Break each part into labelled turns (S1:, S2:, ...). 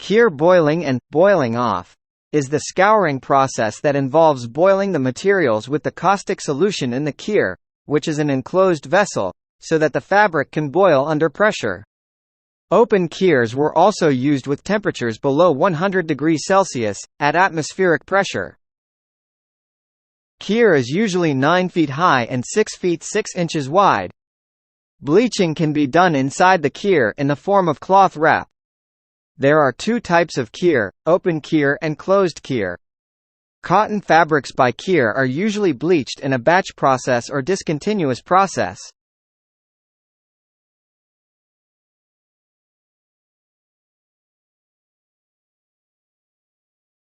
S1: Kier boiling and boiling off is the scouring process that involves boiling the materials with the caustic solution in the kier, which is an enclosed vessel, so that the fabric can boil under pressure. Open kiers were also used with temperatures below 100 degrees Celsius, at atmospheric pressure. Kier is usually 9 feet high and 6 feet 6 inches wide. Bleaching can be done inside the kier in the form of cloth wrap. There are two types of kier, open kier and closed kier. Cotton fabrics by kier are usually bleached in a batch process or discontinuous process.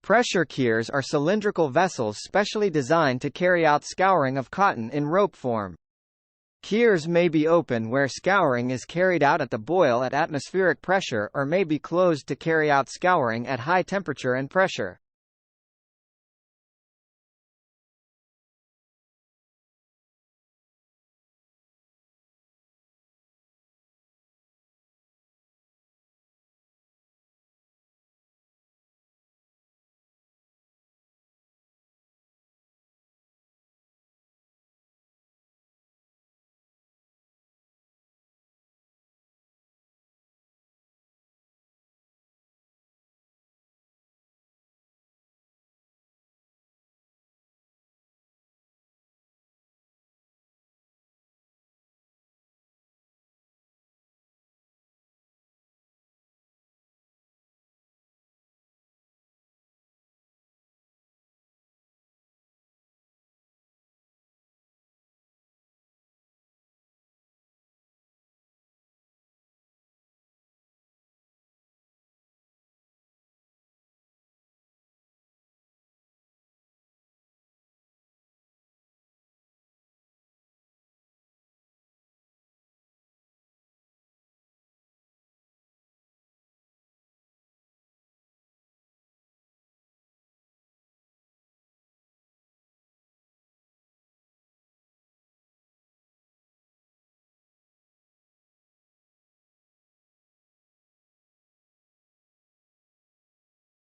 S1: Pressure kiers are cylindrical vessels specially designed to carry out scouring of cotton in rope form. Kiers may be open where scouring is carried out at the boil at atmospheric pressure, or may be closed to carry out scouring at high temperature and pressure.